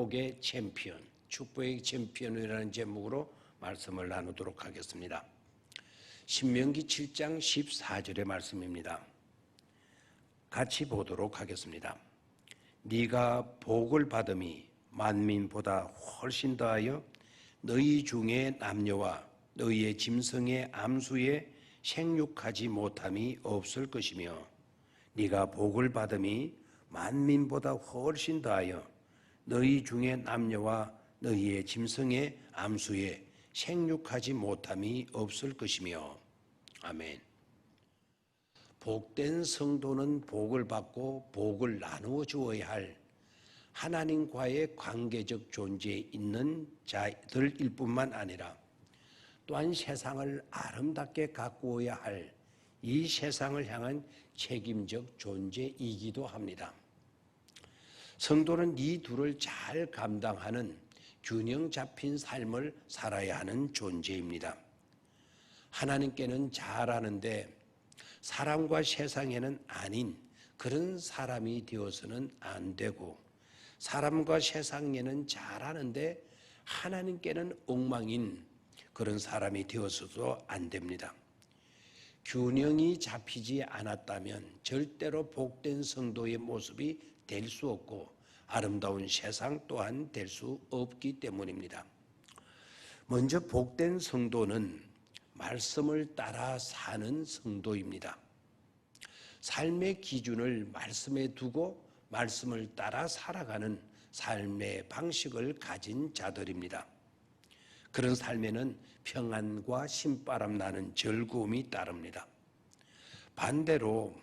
축복의 챔피언, 축복의 챔피언이라는 제목으로 말씀을 나누도록 하겠습니다. 신명기 7장 14절의 말씀입니다. 같이 보도록 하겠습니다. 네가 복을 받음이 만민보다 훨씬 더하여 너희 중에 남녀와 너희의 짐승의 암수에 생육하지 못함이 없을 것이며 네가 복을 받음이 만민보다 훨씬 더하여 너희 중에 남녀와 너희의 짐승의 암수에 생육하지 못함이 없을 것이며. 아멘. 복된 성도는 복을 받고 복을 나누어 주어야 할 하나님과의 관계적 존재에 있는 자들일 뿐만 아니라 또한 세상을 아름답게 가꾸어야 할 이 세상을 향한 책임적 존재이기도 합니다. 성도는 이 둘을 잘 감당하는 균형 잡힌 삶을 살아야 하는 존재입니다. 하나님께는 잘하는데 사람과 세상에는 아닌 그런 사람이 되어서는 안 되고, 사람과 세상에는 잘하는데 하나님께는 엉망인 그런 사람이 되어서도 안 됩니다. 균형이 잡히지 않았다면 절대로 복된 성도의 모습이 될 수 없고 아름다운 세상 또한 될 수 없기 때문입니다. 먼저 복된 성도는 말씀을 따라 사는 성도입니다. 삶의 기준을 말씀에 두고 말씀을 따라 살아가는 삶의 방식을 가진 자들입니다. 그런 삶에는 평안과 신바람 나는 즐거움이 따릅니다. 반대로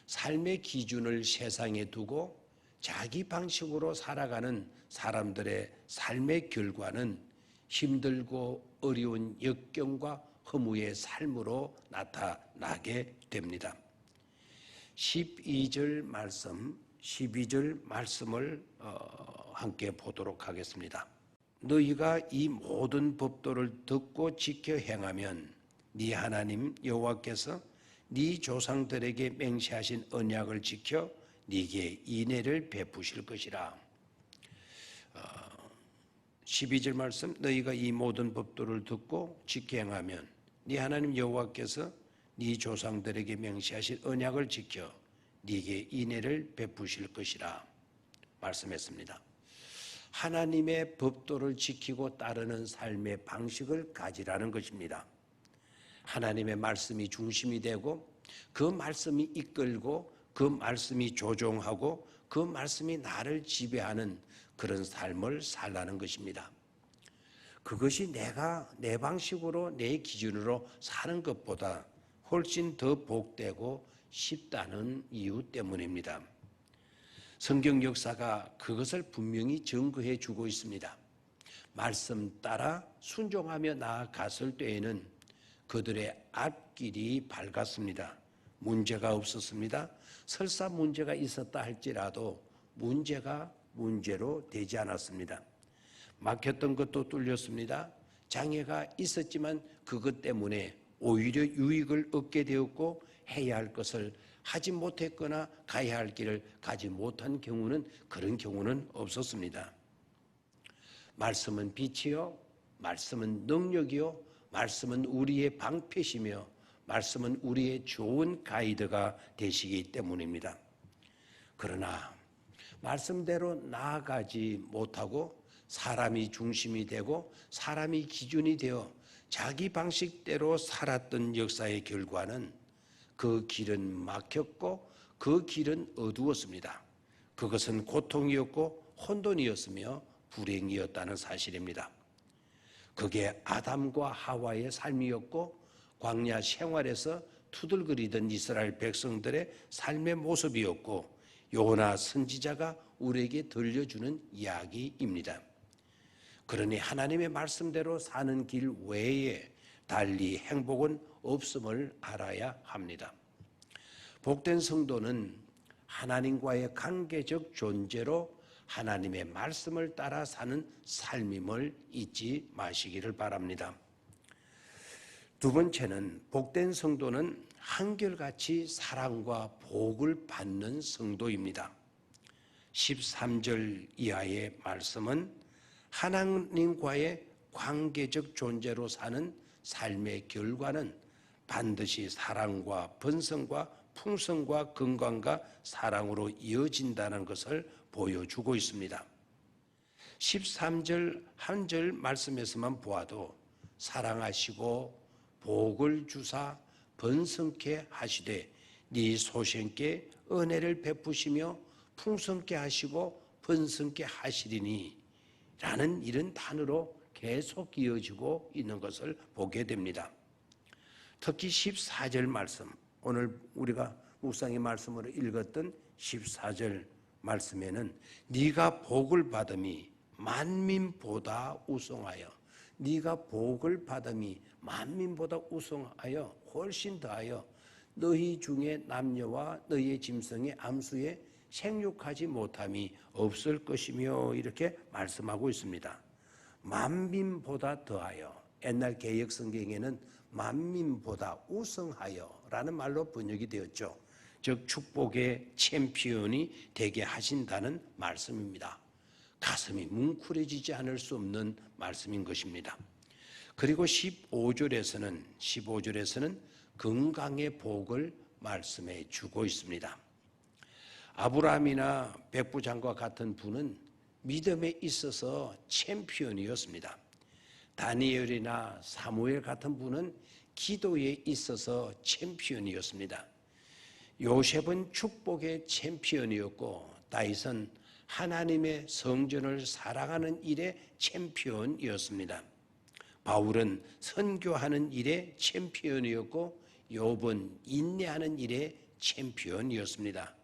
삶의 기준을 세상에 두고 자기 방식으로 살아가는 사람들의 삶의 결과는 힘들고 어려운 역경과 허무의 삶으로 나타나게 됩니다. 12절 말씀, 12절 말씀을 함께 보도록 하겠습니다. 너희가 이 모든 법도를 듣고 지켜 행하면 네 하나님 여호와께서 네 조상들에게 맹세하신 언약을 지켜 네게 인애를 베푸실 것이라. 12절 말씀, 너희가 이 모든 법도를 듣고 지켜 행하면 네 하나님 여호와께서 네 조상들에게 맹세하신 언약을 지켜 네게 인애를 베푸실 것이라 말씀했습니다. 하나님의 법도를 지키고 따르는 삶의 방식을 가지라는 것입니다. 하나님의 말씀이 중심이 되고 그 말씀이 이끌고 그 말씀이 조종하고 그 말씀이 나를 지배하는 그런 삶을 살라는 것입니다. 그것이 내가 내 방식으로 내 기준으로 사는 것보다 훨씬 더 복되고 쉽다는 이유 때문입니다. 성경 역사가 그것을 분명히 증거해 주고 있습니다. 말씀 따라 순종하며 나아갔을 때에는 그들의 앞길이 밝았습니다. 문제가 없었습니다. 설사 문제가 있었다 할지라도 문제가 문제로 되지 않았습니다. 막혔던 것도 뚫렸습니다. 장애가 있었지만 그것 때문에 오히려 유익을 얻게 되었고 해야 할 것을 하지 못했거나 가야 할 길을 가지 못한 경우는 그런 경우는 없었습니다. 말씀은 빛이요, 말씀은 능력이요, 말씀은 우리의 방패시며 말씀은 우리의 좋은 가이드가 되시기 때문입니다. 그러나 말씀대로 나아가지 못하고 사람이 중심이 되고 사람이 기준이 되어 자기 방식대로 살았던 역사의 결과는 그 길은 막혔고 그 길은 어두웠습니다. 그것은 고통이었고 혼돈이었으며 불행이었다는 사실입니다. 그게 아담과 하와의 삶이었고 광야 생활에서 투덜거리던 이스라엘 백성들의 삶의 모습이었고 요나 선지자가 우리에게 들려주는 이야기입니다. 그러니 하나님의 말씀대로 사는 길 외에 달리 행복은 없음을 알아야 합니다. 복된 성도는 하나님과의 관계적 존재로 하나님의 말씀을 따라 사는 삶임을 잊지 마시기를 바랍니다. 두 번째는 복된 성도는 한결같이 사랑과 복을 받는 성도입니다. 13절 이하의 말씀은 하나님과의 관계적 존재로 사는 삶의 결과는 반드시 사랑과 번성과 풍성과 건강과 사랑으로 이어진다는 것을 보여주고 있습니다. 13절 한 절 말씀에서만 보아도 사랑하시고 복을 주사 번성케 하시되 네 소생께 은혜를 베푸시며 풍성케 하시고 번성케 하시리니 라는 이런 단어로 계속 이어지고 있는 것을 보게 됩니다. 특히 14절 말씀, 오늘 우리가 묵상의 말씀으로 읽었던 14절 말씀에는 네가 복을 받음이 만민보다 우성하여, 네가 복을 받음이 만민보다 우성하여 훨씬 더하여 너희 중에 남녀와 너희의 짐승의 암수에 생육하지 못함이 없을 것이며 이렇게 말씀하고 있습니다. 만민보다 더하여, 옛날 개역 성경에는 만민보다 우성하여 라는 말로 번역이 되었죠. 즉 축복의 챔피언이 되게 하신다는 말씀입니다. 가슴이 뭉클해지지 않을 수 없는 말씀인 것입니다. 그리고 15절에서는 건강의 복을 말씀해 주고 있습니다. 아브라함이나 백부장과 같은 분은 믿음에 있어서 챔피언이었습니다. 다니엘이나 사무엘 같은 분은 기도에 있어서 챔피언이었습니다. 요셉은 축복의 챔피언이었고 다윗은 하나님의 성전을 사랑하는 일의 챔피언이었습니다. 바울은 선교하는 일의 챔피언이었고 욥은 인내하는 일의 챔피언이었습니다.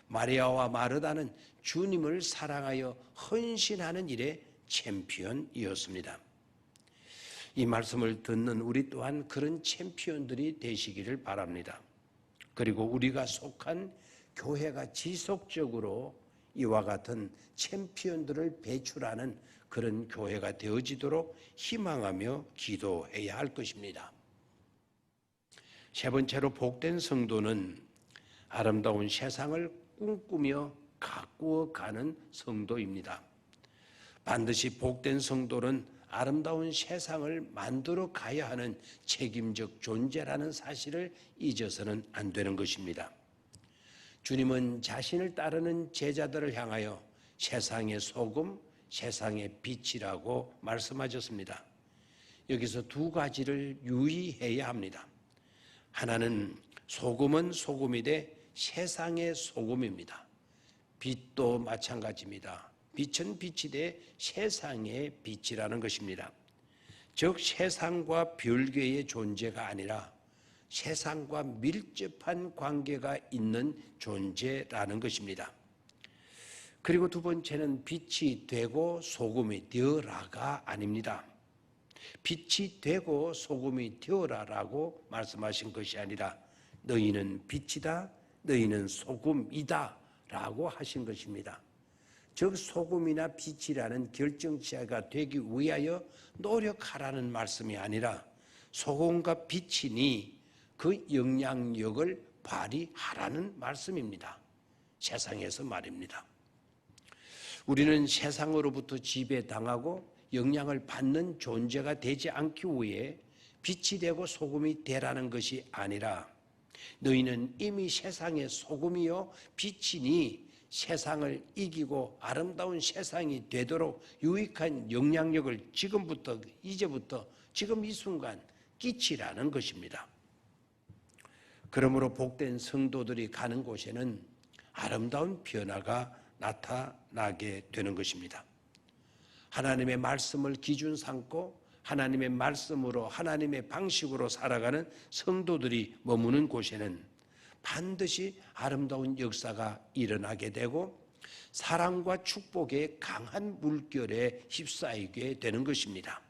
마리아와 마르다는 주님을 사랑하여 헌신하는 일의 챔피언이었습니다. 이 말씀을 듣는 우리 또한 그런 챔피언들이 되시기를 바랍니다. 그리고 우리가 속한 교회가 지속적으로 이와 같은 챔피언들을 배출하는 그런 교회가 되어지도록 희망하며 기도해야 할 것입니다. 세 번째로 복된 성도는 아름다운 세상을 꿈꾸며 가꾸어가는 성도입니다. 반드시 복된 성도는 아름다운 세상을 만들어 가야 하는 책임적 존재라는 사실을 잊어서는 안 되는 것입니다. 주님은 자신을 따르는 제자들을 향하여 세상의 소금, 세상의 빛이라고 말씀하셨습니다. 여기서 두 가지를 유의해야 합니다. 하나는 소금은 소금이 돼 세상의 소금입니다. 빛도 마찬가지입니다. 빛은 빛이 돼 세상의 빛이라는 것입니다. 즉 세상과 별개의 존재가 아니라 세상과 밀접한 관계가 있는 존재라는 것입니다. 그리고 두 번째는 빛이 되고 소금이 되어라가 아닙니다. 빛이 되고 소금이 되어라라고 말씀하신 것이 아니라 너희는 빛이다, 너희는 소금이다 라고 하신 것입니다. 즉 소금이나 빛이라는 결정체가 되기 위하여 노력하라는 말씀이 아니라 소금과 빛이니 그 영향력을 발휘하라는 말씀입니다. 세상에서 말입니다. 우리는 세상으로부터 지배당하고 영향을 받는 존재가 되지 않기 위해 빛이 되고 소금이 되라는 것이 아니라 너희는 이미 세상의 소금이요 빛이니 세상을 이기고 아름다운 세상이 되도록 유익한 영향력을 지금부터 이제부터 지금 이 순간 끼치라는 것입니다. 그러므로 복된 성도들이 가는 곳에는 아름다운 변화가 나타나게 되는 것입니다. 하나님의 말씀을 기준 삼고 하나님의 말씀으로 하나님의 방식으로 살아가는 성도들이 머무는 곳에는 반드시 아름다운 역사가 일어나게 되고 사랑과 축복의 강한 물결에 휩싸이게 되는 것입니다.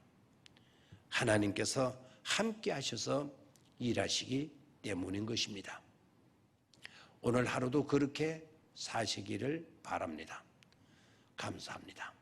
하나님께서 함께 하셔서 일하시기 때문인 것입니다. 오늘 하루도 그렇게 사시기를 바랍니다. 감사합니다.